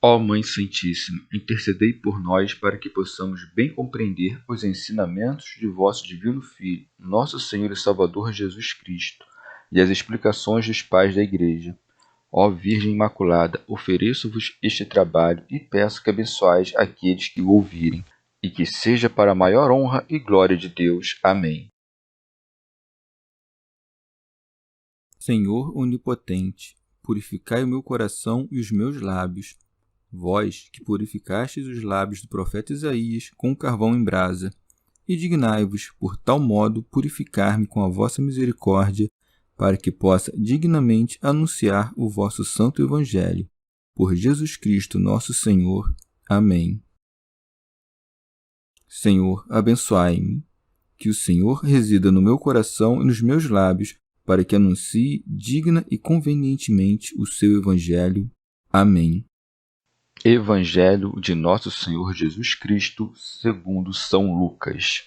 Ó Mãe Santíssima, intercedei por nós para que possamos bem compreender os ensinamentos de vosso Divino Filho, nosso Senhor e Salvador Jesus Cristo, e as explicações dos pais da Igreja. Ó Virgem Imaculada, ofereço-vos este trabalho e peço que abençoais aqueles que o ouvirem, e que seja para a maior honra e glória de Deus. Amém. Senhor onipotente, purificai o meu coração e os meus lábios. Vós, que purificastes os lábios do profeta Isaías com carvão em brasa, e dignai-vos, por tal modo, purificar-me com a vossa misericórdia, para que possa dignamente anunciar o vosso santo Evangelho. Por Jesus Cristo nosso Senhor. Amém. Senhor, abençoai-me. Que o Senhor resida no meu coração e nos meus lábios, para que anuncie digna e convenientemente o seu Evangelho. Amém. Evangelho de Nosso Senhor Jesus Cristo, segundo São Lucas.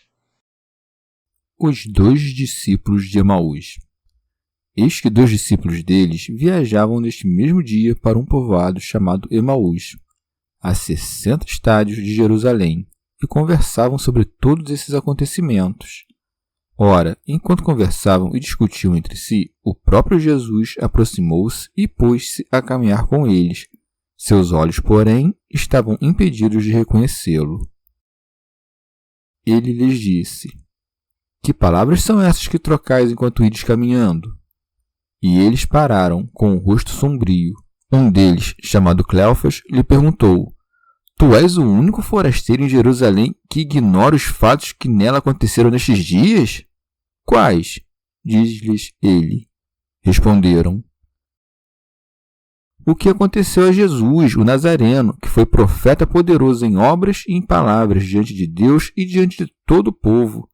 Os 2 discípulos de Emaús. Eis que 2 discípulos deles viajavam neste mesmo dia para um povoado chamado Emaús, a 60 estádios de Jerusalém, e conversavam sobre todos esses acontecimentos. Ora, enquanto conversavam e discutiam entre si, o próprio Jesus aproximou-se e pôs-se a caminhar com eles. Seus olhos, porém, estavam impedidos de reconhecê-lo. Ele lhes disse: Que palavras são essas que trocais enquanto ides caminhando? E eles pararam, com o rosto sombrio. Um deles, chamado Cleofas, lhe perguntou: Tu és o único forasteiro em Jerusalém que ignora os fatos que nela aconteceram nestes dias? Quais? Diz-lhes ele. Responderam: O que aconteceu a Jesus, o Nazareno, que foi profeta poderoso em obras e em palavras diante de Deus e diante de todo o povo,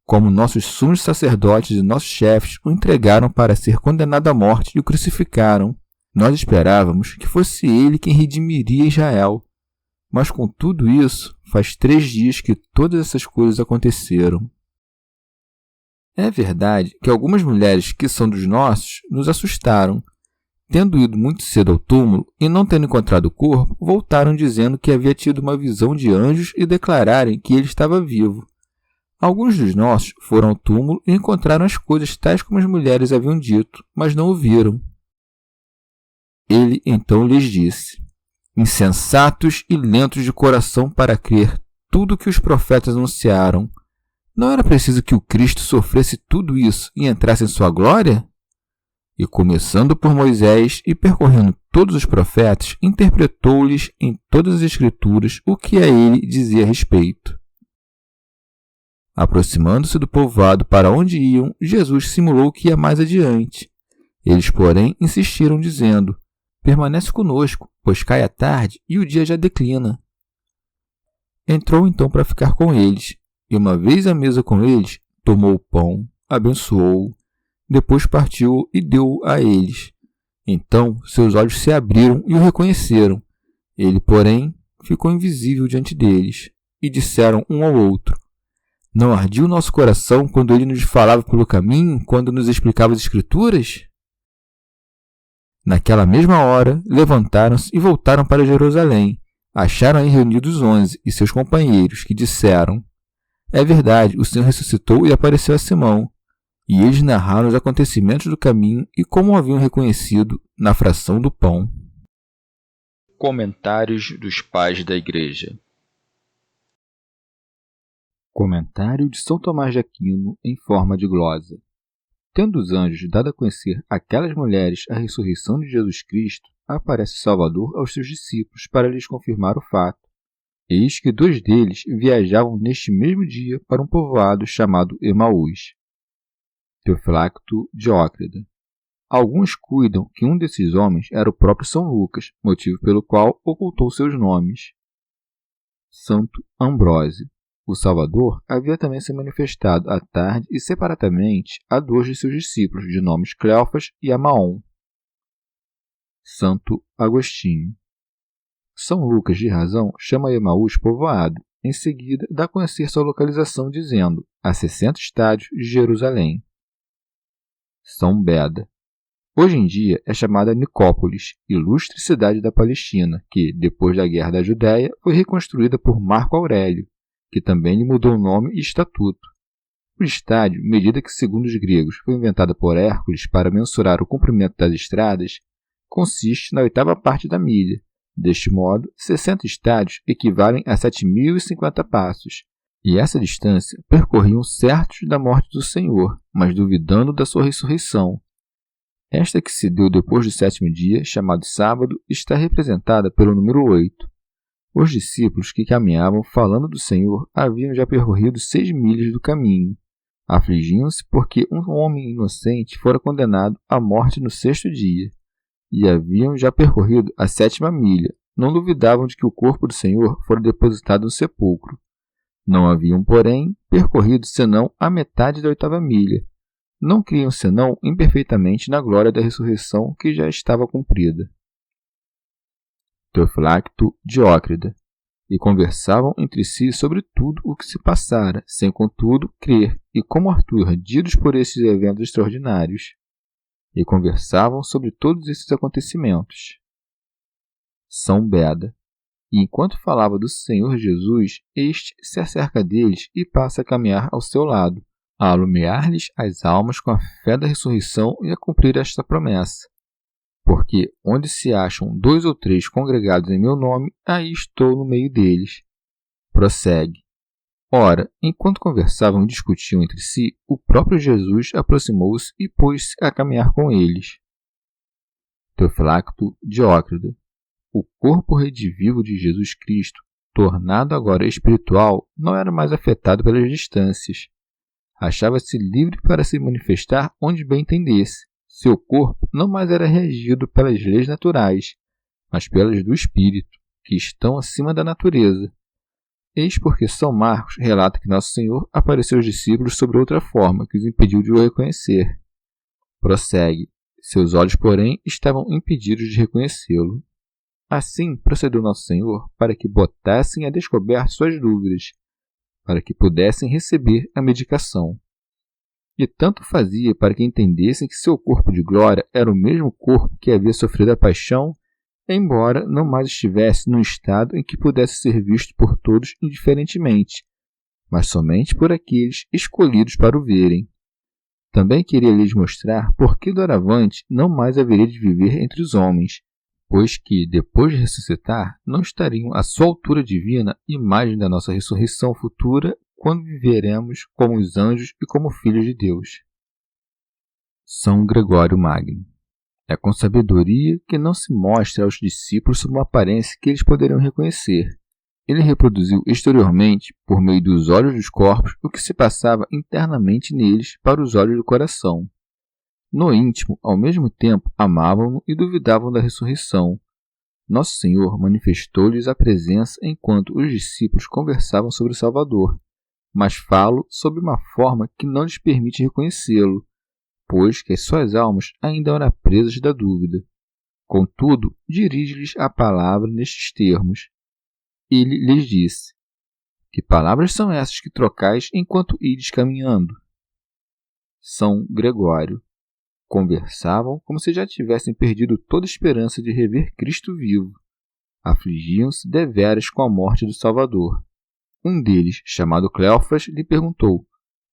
como nossos sumos sacerdotes e nossos chefes o entregaram para ser condenado à morte e o crucificaram. Nós esperávamos que fosse ele quem redimiria Israel. Mas com tudo isso, faz 3 dias que todas essas coisas aconteceram. É verdade que algumas mulheres que são dos nossos nos assustaram. Tendo ido muito cedo ao túmulo e não tendo encontrado o corpo, voltaram dizendo que havia tido uma visão de anjos e declararem que ele estava vivo. Alguns dos nossos foram ao túmulo e encontraram as coisas tais como as mulheres haviam dito, mas não o viram. Ele então lhes disse: Insensatos e lentos de coração para crer tudo o que os profetas anunciaram. Não era preciso que o Cristo sofresse tudo isso e entrasse em sua glória? E começando por Moisés e percorrendo todos os profetas, interpretou-lhes em todas as Escrituras o que a ele dizia a respeito. Aproximando-se do povoado para onde iam, Jesus simulou que ia mais adiante. Eles, porém, insistiram, dizendo: Permanece conosco, pois cai a tarde e o dia já declina. Entrou então para ficar com eles, e uma vez à mesa com eles, tomou o pão, abençoou-o, depois partiu e deu-o a eles. Então seus olhos se abriram e o reconheceram. Ele, porém, ficou invisível diante deles, e disseram um ao outro: Não ardia o nosso coração quando ele nos falava pelo caminho, quando nos explicava as Escrituras? Naquela mesma hora, levantaram-se e voltaram para Jerusalém. Acharam aí reunidos 11 e seus companheiros, que disseram: É verdade, o Senhor ressuscitou e apareceu a Simão. E eles narraram os acontecimentos do caminho e como o haviam reconhecido na fração do pão. Comentários dos Pais da Igreja. Comentário de São Tomás de Aquino em forma de glosa. Tendo os anjos dado a conhecer àquelas mulheres a ressurreição de Jesus Cristo, aparece o Salvador aos seus discípulos para lhes confirmar o fato. Eis que 2 deles viajavam neste mesmo dia para um povoado chamado Emaús. Teofilacto Diócrida. Alguns cuidam que um desses homens era o próprio São Lucas, motivo pelo qual ocultou seus nomes. Santo Ambrósio. O Salvador havia também se manifestado à tarde e separadamente a 2 de seus discípulos, de nomes Cleofas e Amaon. Santo Agostinho. São Lucas, de razão, chama Emaús povoado. Em seguida, dá a conhecer sua localização, dizendo: a 60 estádios de Jerusalém. São Beda. Hoje em dia é chamada Nicópolis, ilustre cidade da Palestina, que, depois da Guerra da Judéia, foi reconstruída por Marco Aurélio, que também lhe mudou o nome e estatuto. O estádio, medida que, segundo os gregos, foi inventada por Hércules para mensurar o comprimento das estradas, consiste na oitava parte da milha. Deste modo, 60 estádios equivalem a 7.050 passos, e essa distância percorriam certos da morte do Senhor, mas duvidando da sua ressurreição. Esta que se deu depois do sétimo dia, chamado sábado, está representada pelo número 8. Os discípulos que caminhavam falando do Senhor haviam já percorrido 6 milhas do caminho. Afligiam-se porque um homem inocente fora condenado à morte no sexto dia, e haviam já percorrido a 7ª milha. Não duvidavam de que o corpo do Senhor fora depositado no sepulcro. Não haviam, porém, percorrido senão a metade da 8ª milha. Não criam senão imperfeitamente na glória da ressurreição que já estava cumprida. Teofilacto, Diócrida. E conversavam entre si sobre tudo o que se passara, sem contudo crer, e como Arthur, ardidos por esses eventos extraordinários. E conversavam sobre todos esses acontecimentos. São Beda. E enquanto falava do Senhor Jesus, este se acerca deles e passa a caminhar ao seu lado, a alumiar-lhes as almas com a fé da ressurreição e a cumprir esta promessa. Porque onde se acham 2 ou 3 congregados em meu nome, aí estou no meio deles. Prossegue. Ora, enquanto conversavam e discutiam entre si, o próprio Jesus aproximou-se e pôs-se a caminhar com eles. Teofilacto, Diócrida. O corpo redivivo de Jesus Cristo, tornado agora espiritual, não era mais afetado pelas distâncias. Achava-se livre para se manifestar onde bem entendesse. Seu corpo não mais era regido pelas leis naturais, mas pelas do espírito, que estão acima da natureza. Eis porque São Marcos relata que Nosso Senhor apareceu aos discípulos sobre outra forma, que os impediu de o reconhecer. Prossegue. Seus olhos, porém, estavam impedidos de reconhecê-lo. Assim procedeu Nosso Senhor para que botassem a descoberto suas dúvidas, para que pudessem receber a medicação. E tanto fazia para que entendessem que seu corpo de glória era o mesmo corpo que havia sofrido a paixão, embora não mais estivesse num estado em que pudesse ser visto por todos indiferentemente, mas somente por aqueles escolhidos para o verem. Também queria lhes mostrar por que doravante não mais haveria de viver entre os homens, pois que, depois de ressuscitar, não estariam à sua altura divina, imagem da nossa ressurreição futura, quando viveremos como os anjos e como filhos de Deus. São Gregório Magno. É com sabedoria que não se mostra aos discípulos sob uma aparência que eles poderiam reconhecer. Ele reproduziu exteriormente, por meio dos olhos dos corpos, o que se passava internamente neles para os olhos do coração. No íntimo, ao mesmo tempo, amavam-no e duvidavam da ressurreição. Nosso Senhor manifestou-lhes a presença enquanto os discípulos conversavam sobre o Salvador, mas falo sob uma forma que não lhes permite reconhecê-lo, pois que as suas almas ainda eram presas da dúvida. Contudo, dirige-lhes a palavra nestes termos. Ele lhes disse: Que palavras são essas que trocais enquanto ides caminhando? São Gregório. Conversavam como se já tivessem perdido toda esperança de rever Cristo vivo. Afligiam-se deveras com a morte do Salvador. Um deles, chamado Cleofas, lhe perguntou: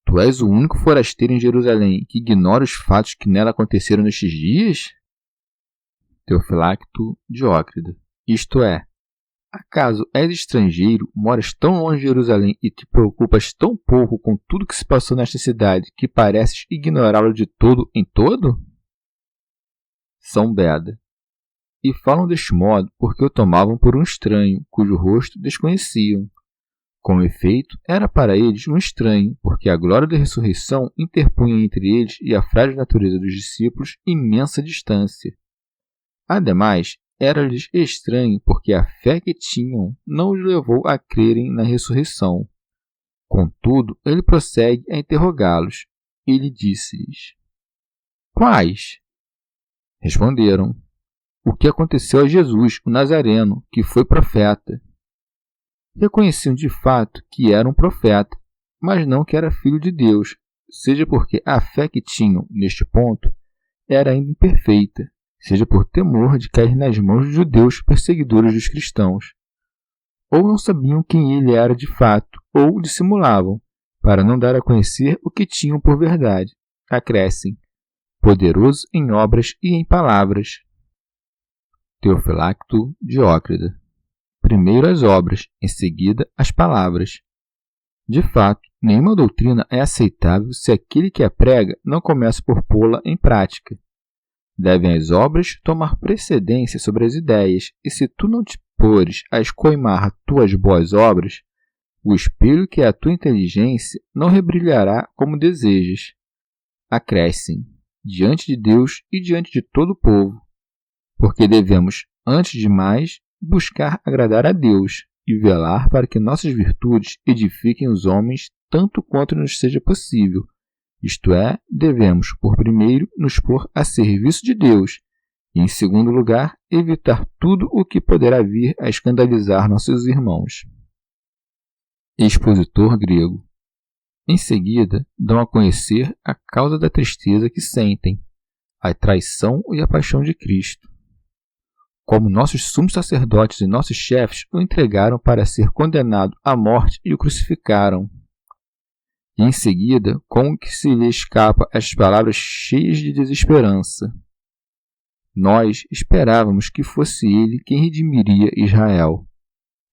Tu és o único forasteiro em Jerusalém que ignora os fatos que nela aconteceram nestes dias? Teofilacto, Diócrida. Isto é, acaso és estrangeiro, moras tão longe de Jerusalém e te preocupas tão pouco com tudo que se passou nesta cidade que pareces ignorá-lo de todo em todo? São Beda. E falam deste modo porque o tomavam por um estranho, cujo rosto desconheciam. Com efeito, era para eles um estranho, porque a glória da ressurreição interpunha entre eles e a frágil natureza dos discípulos imensa distância. Ademais, era-lhes estranho, porque a fé que tinham não os levou a crerem na ressurreição. Contudo, ele prossegue a interrogá-los. Ele disse-lhes: Quais? Responderam: O que aconteceu a Jesus, o Nazareno, que foi profeta. Reconheciam de fato que era um profeta, mas não que era filho de Deus, seja porque a fé que tinham, neste ponto, era ainda imperfeita, seja por temor de cair nas mãos dos judeus perseguidores dos cristãos, ou não sabiam quem ele era de fato, ou dissimulavam, para não dar a conhecer o que tinham por verdade. Acrescem: poderoso em obras e em palavras. Teofilacto Diócrida. Primeiro as obras, em seguida as palavras. De fato, nenhuma doutrina é aceitável se aquele que a prega não começa por pô-la em prática. Devem as obras tomar precedência sobre as ideias, e se tu não te pores a escoimar tuas boas obras, o espelho que é a tua inteligência não rebrilhará como desejas. Acrescem: diante de Deus e diante de todo o povo, porque devemos, antes de mais, buscar agradar a Deus e velar para que nossas virtudes edifiquem os homens tanto quanto nos seja possível. Isto é, devemos, por primeiro, nos pôr a serviço de Deus e, em segundo lugar, evitar tudo o que poderá vir a escandalizar nossos irmãos. Expositor grego. Em seguida, dão a conhecer a causa da tristeza que sentem, a traição e a paixão de Cristo. Como nossos sumos sacerdotes e nossos chefes o entregaram para ser condenado à morte e o crucificaram. E em seguida, como que se lhe escapa as palavras cheias de desesperança: nós esperávamos que fosse ele quem redimiria Israel.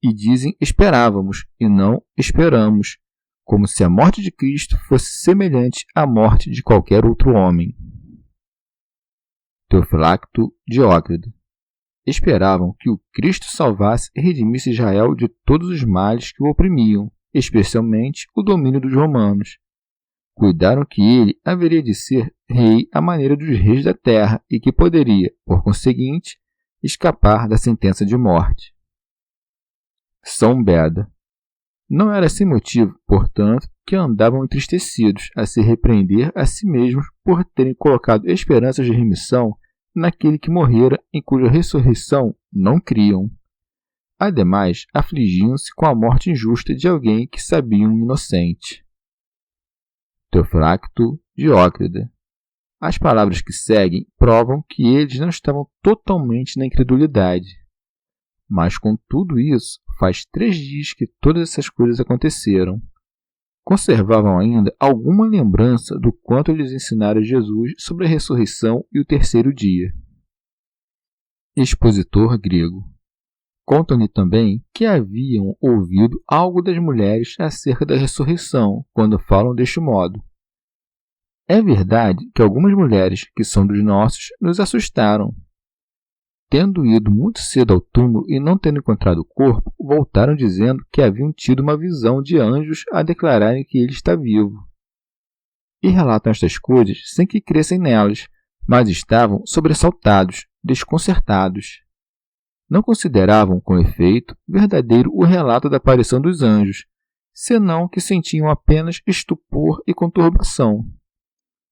E dizem esperávamos e não esperamos, como se a morte de Cristo fosse semelhante à morte de qualquer outro homem. Teofilacto Diócrida. Esperavam que o Cristo salvasse e redimisse Israel de todos os males que o oprimiam, especialmente o domínio dos romanos. Cuidaram que ele haveria de ser rei à maneira dos reis da terra e que poderia, por conseguinte, escapar da sentença de morte. São Beda. Não era sem motivo, portanto, que andavam entristecidos a se repreender a si mesmos por terem colocado esperanças de remissão naquele que morrera, em cuja ressurreição não criam. Ademais, afligiam-se com a morte injusta de alguém que sabiam inocente. Teofilacto Diócrida. As palavras que seguem provam que eles não estavam totalmente na incredulidade. Mas com tudo isso, faz 3 dias que todas essas coisas aconteceram. Conservavam ainda alguma lembrança do quanto lhes ensinara Jesus sobre a ressurreição e o terceiro dia. Expositor grego. Contam-lhe também que haviam ouvido algo das mulheres acerca da ressurreição, quando falam deste modo: é verdade que algumas mulheres, que são dos nossos, nos assustaram. Tendo ido muito cedo ao túmulo e não tendo encontrado o corpo, voltaram dizendo que haviam tido uma visão de anjos a declararem que ele está vivo. E relatam estas coisas sem que crescem nelas, mas estavam sobressaltados, desconcertados. Não consideravam, com efeito, verdadeiro o relato da aparição dos anjos, senão que sentiam apenas estupor e conturbação.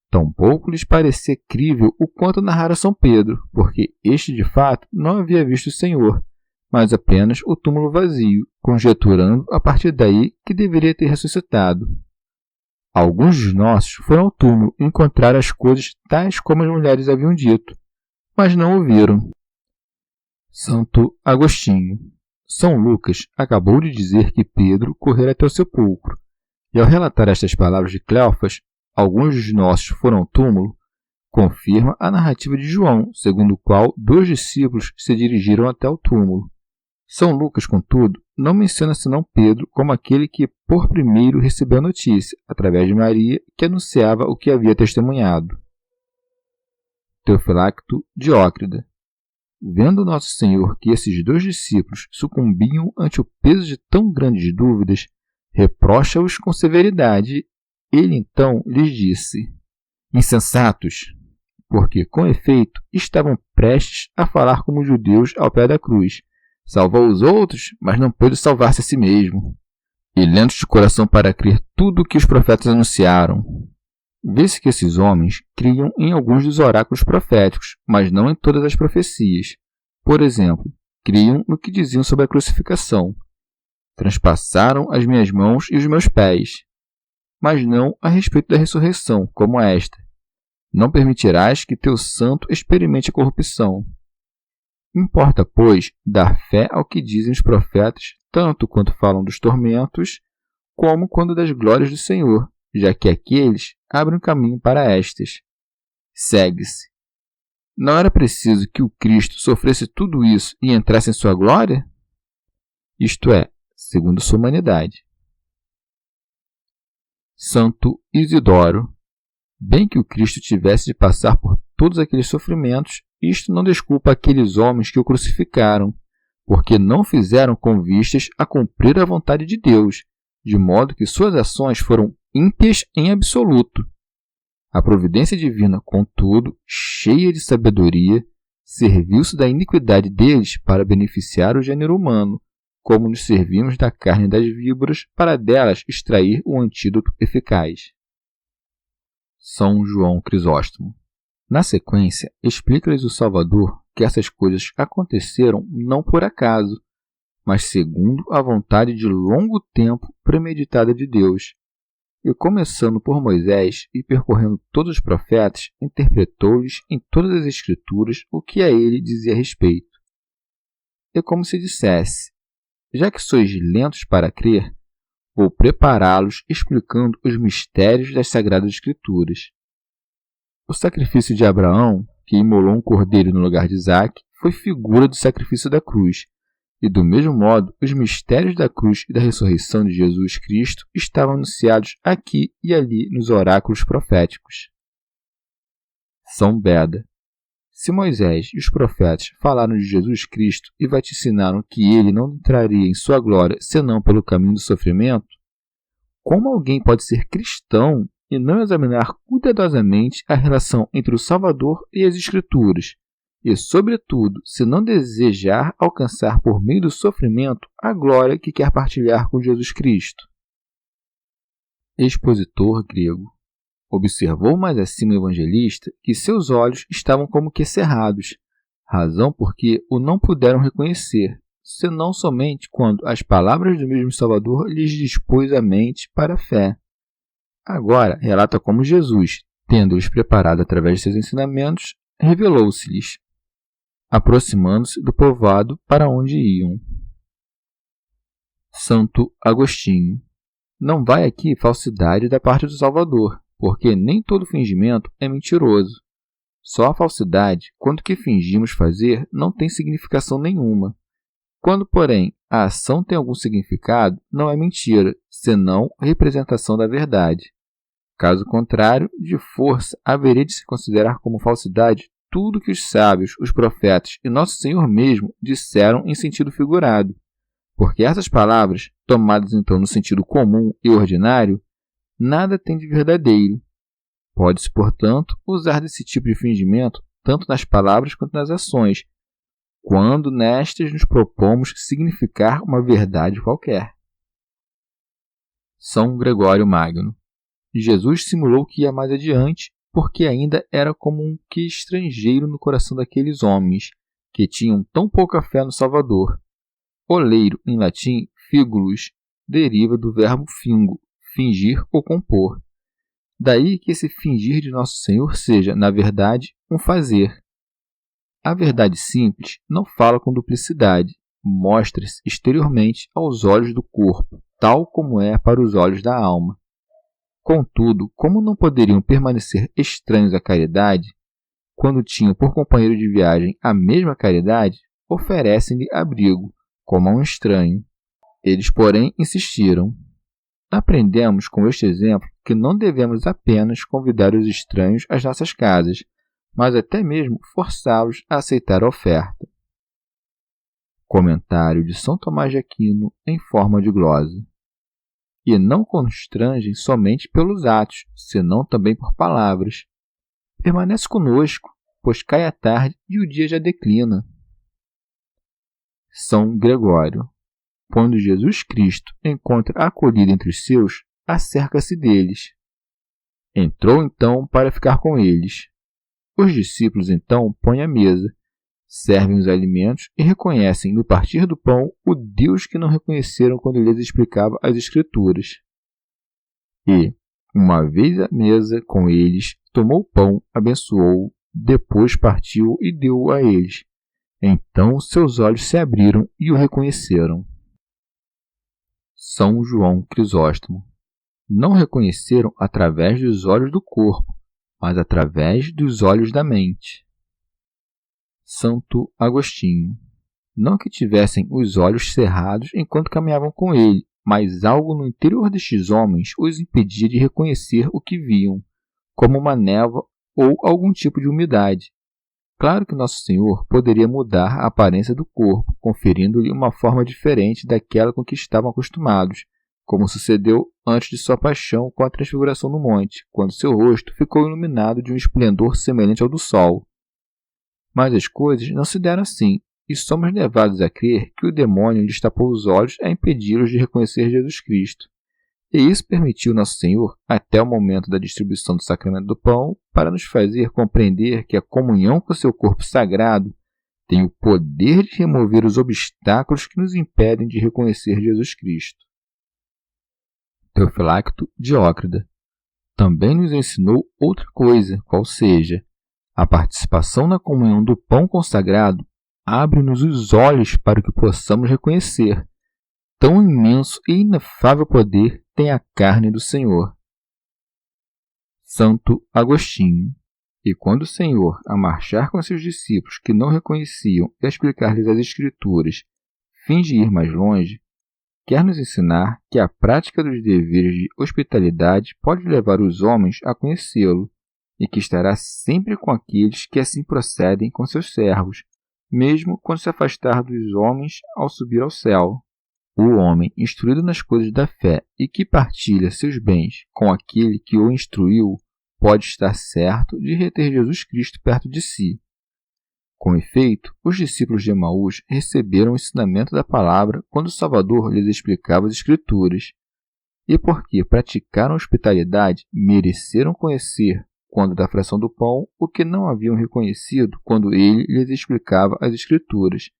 Tampouco lhes parecia crível o quanto narrara São Pedro, porque este de fato não havia visto o Senhor, mas apenas o túmulo vazio, conjecturando a partir daí que deveria ter ressuscitado. Alguns dos nossos foram ao túmulo e encontraram as coisas tais como as mulheres haviam dito, mas não o viram. Santo Agostinho. São Lucas acabou de dizer que Pedro correra até o sepulcro, e ao relatar estas palavras de Cleofas, alguns dos nossos foram ao túmulo, confirma a narrativa de João, segundo o qual 2 discípulos se dirigiram até o túmulo. São Lucas, contudo, não menciona senão Pedro como aquele que por primeiro recebeu a notícia, através de Maria, que anunciava o que havia testemunhado. Teofilacto Diócrida. Vendo Nosso Senhor que esses 2 discípulos sucumbiam ante o peso de tão grandes dúvidas, reprocha-os com severidade. Ele então lhes disse: insensatos, porque, com efeito, estavam prestes a falar como os judeus ao pé da cruz: salvou os outros, mas não pôde salvar-se a si mesmo. E lentos de coração para crer tudo o que os profetas anunciaram. Vê-se que esses homens criam em alguns dos oráculos proféticos, mas não em todas as profecias. Por exemplo, criam no que diziam sobre a crucificação: transpassaram as minhas mãos e os meus pés, mas não a respeito da ressurreição, como esta: Não permitirás que teu santo experimente a corrupção. Importa, pois, dar fé ao que dizem os profetas, tanto quanto falam dos tormentos, como quando das glórias do Senhor, já que aqueles abrem caminho para estas. Segue-se. Não era preciso que o Cristo sofresse tudo isso e entrasse em sua glória? Isto é, segundo sua humanidade. Santo Isidoro. Bem que o Cristo tivesse de passar por todos aqueles sofrimentos, isto não desculpa aqueles homens que o crucificaram, porque não fizeram com vistas a cumprir a vontade de Deus, de modo que suas ações foram ímpias em absoluto. A providência divina, contudo, cheia de sabedoria, serviu-se da iniquidade deles para beneficiar o gênero humano, como nos servimos da carne das víboras para delas extrair um antídoto eficaz. São João Crisóstomo. Na sequência, explica-lhes o Salvador que essas coisas aconteceram não por acaso, mas segundo a vontade de longo tempo premeditada de Deus. E começando por Moisés e percorrendo todos os profetas, interpretou-lhes em todas as Escrituras o que a ele dizia a respeito. É como se dissesse: já que sois lentos para crer, vou prepará-los explicando os mistérios das Sagradas Escrituras. O sacrifício de Abraão, que imolou um cordeiro no lugar de Isaque, foi figura do sacrifício da cruz, e do mesmo modo os mistérios da cruz e da ressurreição de Jesus Cristo estavam anunciados aqui e ali nos oráculos proféticos. São Beda. Se Moisés e os profetas falaram de Jesus Cristo e vaticinaram que ele não entraria em sua glória senão pelo caminho do sofrimento, como alguém pode ser cristão e não examinar cuidadosamente a relação entre o Salvador e as Escrituras, e, sobretudo, se não desejar alcançar por meio do sofrimento a glória que quer partilhar com Jesus Cristo? Expositor grego. Observou mais acima o evangelista que seus olhos estavam como que cerrados, razão porque o não puderam reconhecer, senão somente quando as palavras do mesmo Salvador lhes dispôs a mente para a fé. Agora relata como Jesus, tendo-os preparado através de seus ensinamentos, revelou-se-lhes, aproximando-se do povoado para onde iam. Santo Agostinho. Não vai aqui falsidade da parte do Salvador, porque nem todo fingimento é mentiroso. Só a falsidade, quando o que fingimos fazer não tem significação nenhuma. Quando, porém, a ação tem algum significado, não é mentira, senão representação da verdade. Caso contrário, de força haveria de se considerar como falsidade tudo que os sábios, os profetas e Nosso Senhor mesmo disseram em sentido figurado, porque essas palavras, tomadas então no sentido comum e ordinário, nada têm de verdadeiro. Pode-se, portanto, usar desse tipo de fingimento tanto nas palavras quanto nas ações, quando nestas nos propomos significar uma verdade qualquer. São Gregório Magno. Jesus simulou que ia mais adiante, porque ainda era como um que estrangeiro no coração daqueles homens, que tinham tão pouca fé no Salvador. Oleiro, em latim, figulus, deriva do verbo fingo, fingir ou compor. Daí que esse fingir de Nosso Senhor seja, na verdade, um fazer. A verdade simples não fala com duplicidade, mostra-se exteriormente aos olhos do corpo, tal como é para os olhos da alma. Contudo, como não poderiam permanecer estranhos à caridade, quando tinham por companheiro de viagem a mesma caridade, oferecem-lhe abrigo, como a um estranho. Eles, porém, insistiram. Aprendemos com este exemplo que não devemos apenas convidar os estranhos às nossas casas, mas até mesmo forçá-los a aceitar a oferta. Comentário de São Tomás de Aquino em forma de glosa. E não constrangem somente pelos atos, senão também por palavras. Permanece conosco, pois cai a tarde e o dia já declina. São Gregório. Quando Jesus Cristo encontra acolhida entre os seus, acerca-se deles. Entrou então para ficar com eles. Os discípulos então põem à mesa, servem os alimentos e reconhecem no partir do pão o Deus que não reconheceram quando lhes explicava as Escrituras. E, uma vez à mesa com eles, tomou o pão, abençoou, depois partiu e deu a eles. Então seus olhos se abriram e o reconheceram. São João Crisóstomo. Não reconheceram através dos olhos do corpo, mas através dos olhos da mente. Santo Agostinho. Não que tivessem os olhos cerrados enquanto caminhavam com ele, mas algo no interior destes homens os impedia de reconhecer o que viam, como uma névoa ou algum tipo de umidade. Claro que Nosso Senhor poderia mudar a aparência do corpo, conferindo-lhe uma forma diferente daquela com que estavam acostumados, como sucedeu antes de sua paixão com a transfiguração no monte, quando seu rosto ficou iluminado de um esplendor semelhante ao do sol. Mas as coisas não se deram assim, e somos levados a crer que o demônio lhes tapou os olhos a impedi-los de reconhecer Jesus Cristo. E isso permitiu Nosso Senhor, até o momento da distribuição do sacramento do pão, para nos fazer compreender que a comunhão com seu corpo sagrado tem o poder de remover os obstáculos que nos impedem de reconhecer Jesus Cristo. Teofilacto Diócrida também nos ensinou outra coisa, qual seja, a participação na comunhão do pão consagrado abre-nos os olhos para que possamos reconhecer. Tão imenso e inefável poder tem a carne do Senhor. Santo Agostinho. E quando o Senhor, a marchar com seus discípulos que não reconheciam e a explicar-lhes as Escrituras, finge ir mais longe, quer nos ensinar que a prática dos deveres de hospitalidade pode levar os homens a conhecê-lo, e que estará sempre com aqueles que assim procedem com seus servos, mesmo quando se afastar dos homens ao subir ao céu. O homem, instruído nas coisas da fé e que partilha seus bens com aquele que o instruiu, pode estar certo de reter Jesus Cristo perto de si. Com efeito, os discípulos de Emaús receberam o ensinamento da palavra quando o Salvador lhes explicava as Escrituras, e porque praticaram hospitalidade, mereceram conhecer, quando da fração do pão, o que não haviam reconhecido quando ele lhes explicava as Escrituras.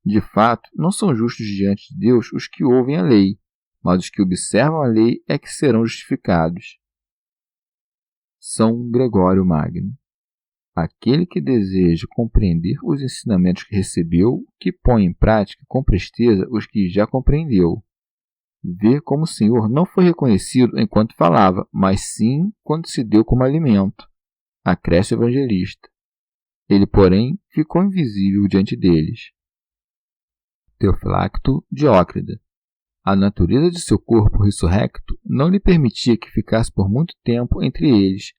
De fato, não são justos diante de Deus os que ouvem a lei, mas os que observam a lei é que serão justificados. São Gregório Magno. Aquele que deseja compreender os ensinamentos que recebeu, que põe em prática com presteza os que já compreendeu. Vê como o Senhor não foi reconhecido enquanto falava, mas sim quando se deu como alimento. Acresce o evangelista. Ele, porém, ficou invisível diante deles. Teofilacto Diócrida. A natureza de seu corpo ressurrecto não lhe permitia que ficasse por muito tempo entre eles,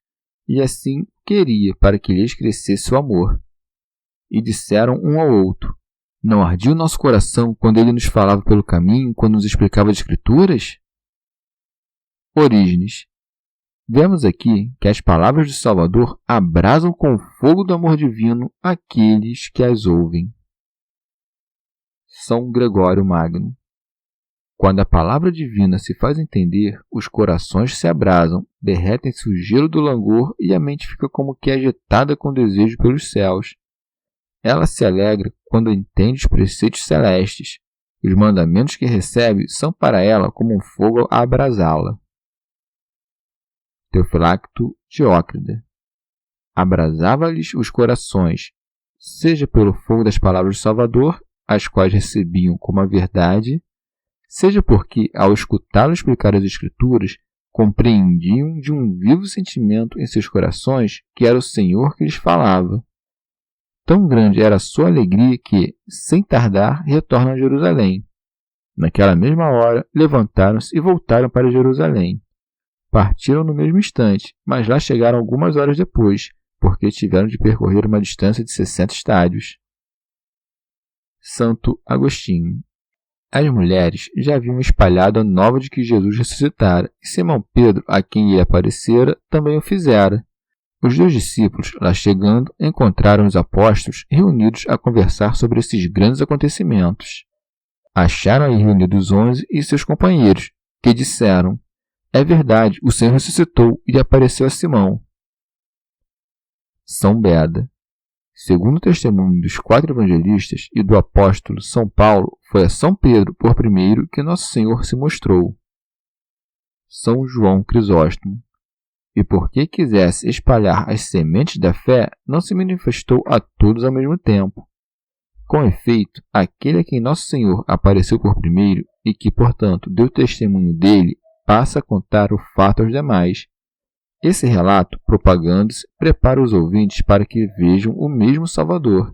e assim queria para que lhes crescesse o amor. E disseram um ao outro: não ardia o nosso coração quando ele nos falava pelo caminho, quando nos explicava as Escrituras? Orígenes. Vemos aqui que as palavras do Salvador abrasam com o fogo do amor divino aqueles que as ouvem. São Gregório Magno. Quando a palavra divina se faz entender, os corações se abrasam, derretem-se o gelo do langor e a mente fica como que agitada com desejo pelos céus. Ela se alegra quando entende os preceitos celestes. Os mandamentos que recebe são para ela como um fogo a abrasá-la. Teofilacto Diócrida. Abrasava-lhes os corações, seja pelo fogo das palavras do Salvador, as quais recebiam como a verdade, seja porque, ao escutá-lo explicar as Escrituras, compreendiam de um vivo sentimento em seus corações que era o Senhor que lhes falava. Tão grande era a sua alegria que, sem tardar, retornam a Jerusalém. Naquela mesma hora, levantaram-se e voltaram para Jerusalém. Partiram no mesmo instante, mas lá chegaram algumas horas depois, porque tiveram de percorrer uma distância de 60 estádios. Santo Agostinho. As mulheres já haviam espalhado a nova de que Jesus ressuscitara, e Simão Pedro, a quem ele aparecera, também o fizera. Os 2 discípulos, lá chegando, encontraram os apóstolos reunidos a conversar sobre esses grandes acontecimentos. Acharam aí reunidos 11 e seus companheiros, que disseram: é verdade, o Senhor ressuscitou e apareceu a Simão. São Beda. Segundo o testemunho dos 4 evangelistas e do apóstolo São Paulo, foi a São Pedro, por primeiro, que Nosso Senhor se mostrou. São João Crisóstomo. E porque quisesse espalhar as sementes da fé, não se manifestou a todos ao mesmo tempo. Com efeito, aquele a quem Nosso Senhor apareceu por primeiro e que, portanto, deu testemunho dele, passa a contar o fato aos demais. Esse relato, propagando-se, prepara os ouvintes para que vejam o mesmo Salvador.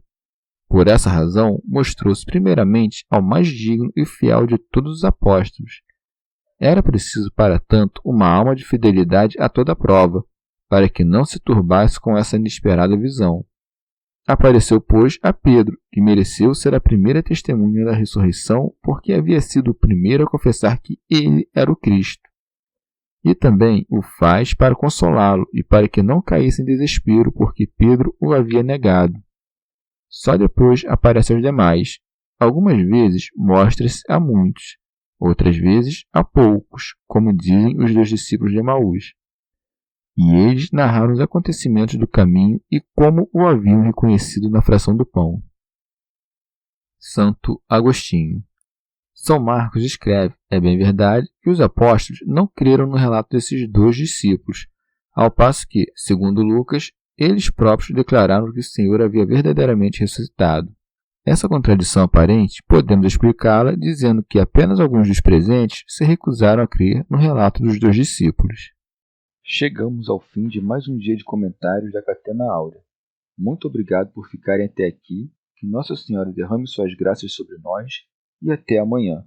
Por essa razão, mostrou-se primeiramente ao mais digno e fiel de todos os apóstolos. Era preciso, para tanto, uma alma de fidelidade a toda prova, para que não se turbasse com essa inesperada visão. Apareceu, pois, a Pedro, que mereceu ser a primeira testemunha da ressurreição, porque havia sido o primeiro a confessar que ele era o Cristo. E também o faz para consolá-lo e para que não caísse em desespero, porque Pedro o havia negado. Só depois aparece aos demais. Algumas vezes mostra-se a muitos, outras vezes a poucos, como dizem os 2 discípulos de Emaús. E eles narraram os acontecimentos do caminho e como o haviam reconhecido na fração do pão. Santo Agostinho. São Marcos escreve, é bem verdade, que os apóstolos não creram no relato desses 2 discípulos, ao passo que, segundo Lucas, eles próprios declararam que o Senhor havia verdadeiramente ressuscitado. Essa contradição aparente podemos explicá-la dizendo que apenas alguns dos presentes se recusaram a crer no relato dos 2 discípulos. Chegamos ao fim de mais um dia de comentários da Catena Áurea. Muito obrigado por ficarem até aqui, que Nossa Senhora derrame suas graças sobre nós e até amanhã.